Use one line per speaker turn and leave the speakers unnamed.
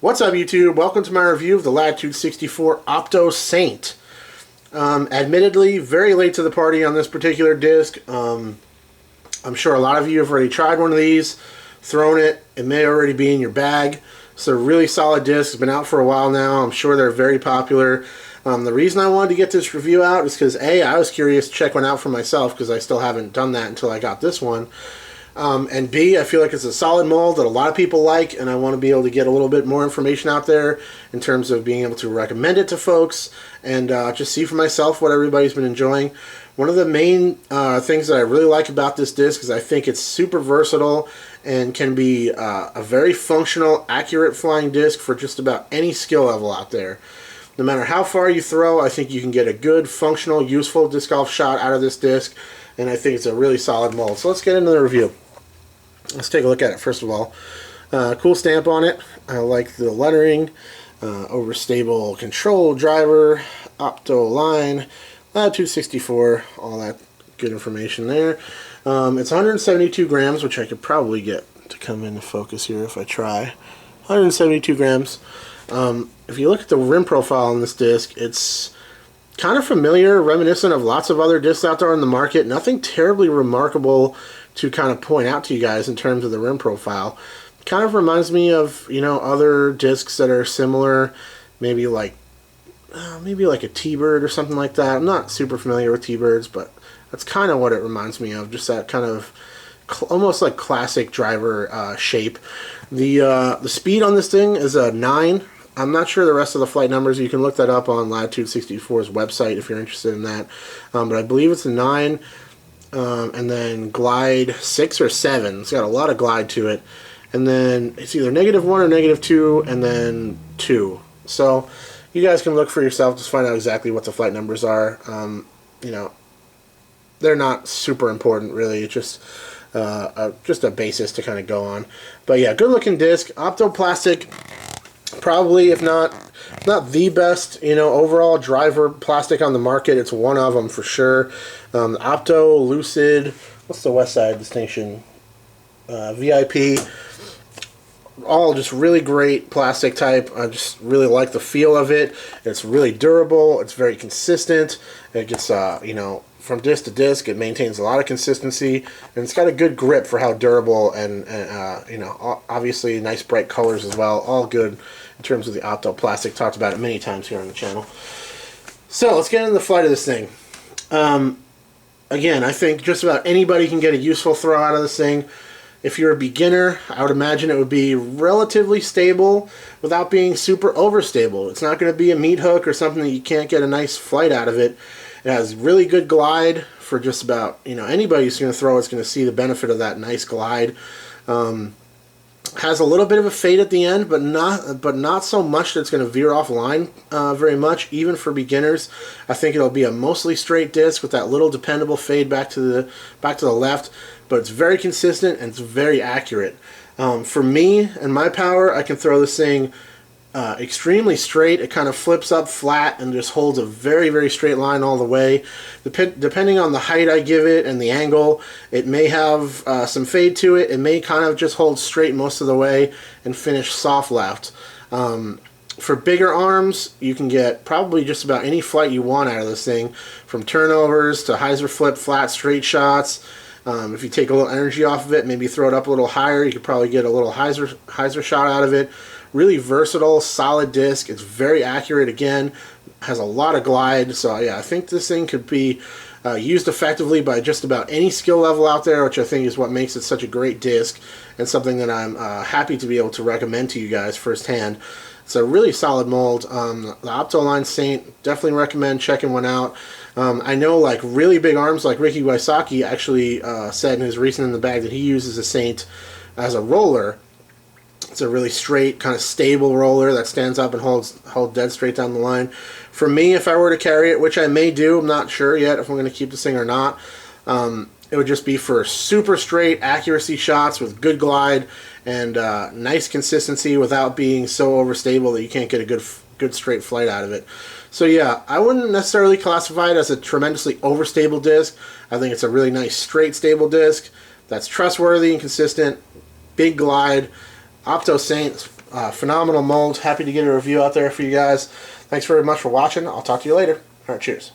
What's up, YouTube? Welcome to my review of the Latitude 64 Opto Saint. Admittedly, very late to the party on this particular disc. I'm sure a lot of you have already tried one of these, thrown it. It may already be in your bag. It's a really solid disc. It's been out for a while now. I'm sure they're very popular. The reason I wanted to get this review out is because A, I was curious to check one out for myself because I still haven't done that until I got this one. And B, I feel like it's a solid mold that a lot of people like, and I want to be able to get a little bit more information out there in terms of being able to recommend it to folks and just see for myself what everybody's been enjoying. One of the main things that I really like about this disc is I think it's super versatile and can be a very functional, accurate flying disc for just about any skill level out there. No matter how far you throw, I think you can get a good, functional, useful disc golf shot out of this disc, and I think it's a really solid mold. So let's get into the review. Let's take a look at it first of all. Cool stamp on it. I like the lettering. Overstable control driver, Opto line, Latitude 64, all that good information there. It's 172 grams, which I could probably get to come into focus here if I try. 172 grams. If you look at the rim profile on this disc, it's kind of familiar, reminiscent of lots of other discs out there on the market. Nothing terribly remarkable to kind of point out to you guys in terms of the rim profile. Kind of reminds me of, you know, other discs that are similar, maybe like a T-Bird or something like that. I'm not super familiar with T-Birds, but that's kind of what it reminds me of, just that kind of almost like classic driver shape. The speed on this thing is a 9. I'm not sure the rest of the flight numbers. You can look that up on Latitude 64's website if you're interested in that. But I believe it's a 9, and then glide 6 or 7. It's got a lot of glide to it. And then it's either -1 or -2, and then 2. So you guys can look for yourself to find out exactly what the flight numbers are. You know, they're not super important, really. It's just a basis to kind of go on. But yeah, good looking disc. Opto plastic. Probably, if not the best, you know, overall driver plastic on the market. It's one of them for sure. Opto, Lucid, what's the West Side distinction? VIP. All just really great plastic type. I just really like the feel of it. It's really durable. It's very consistent. It gets, you know, from disc to disc, it maintains a lot of consistency, and it's got a good grip for how durable and you know, obviously nice bright colors as well. All good in terms of the Opto plastic. Talked about it many times here on the channel. So let's get into the flight of this thing. Again, I think just about anybody can get a useful throw out of this thing. If you're a beginner, I would imagine it would be relatively stable without being super overstable. It's not going to be a meat hook or something that you can't get a nice flight out of it. It has really good glide for just about, you know, anybody who's going to throw it's going to see the benefit of that nice glide. Has a little bit of a fade at the end, but not so much that it's going to veer off line very much. Even for beginners, I think it'll be a mostly straight disc with that little dependable fade back to the left. But it's very consistent and it's very accurate. For me and my power, I can throw this thing extremely straight. It kind of flips up flat and just holds a very, very straight line all the way. Depending on the height I give it and the angle, it may have some fade to it. It may kind of just hold straight most of the way and finish soft left. For bigger arms, you can get probably just about any flight you want out of this thing, from turnovers to hyzer flip, flat, straight shots. If you take a little energy off of it, maybe throw it up a little higher, you could probably get a little hyzer shot out of it. Really versatile, solid disc. It's very accurate again. Has a lot of glide. So yeah, I think this thing could be used effectively by just about any skill level out there, which I think is what makes it such a great disc and something that I'm happy to be able to recommend to you guys firsthand. It's a really solid mold. The Opto line Saint, definitely recommend checking one out. I know like really big arms like Ricky Wysocki actually said in his recent in the bag that he uses a Saint as a roller. It's a really straight, kind of stable roller that stands up and holds dead straight down the line. For me, if I were to carry it, which I may do, I'm not sure yet if I'm going to keep this thing or not, it would just be for super straight accuracy shots with good glide and nice consistency without being so overstable that you can't get a good straight flight out of it. So yeah, I wouldn't necessarily classify it as a tremendously overstable disc. I think it's a really nice straight stable disc that's trustworthy and consistent, big glide. Opto Saint Phenomenal mold. Happy to get a review out there for you guys. Thanks very much for watching. I'll talk to you later. All right, cheers.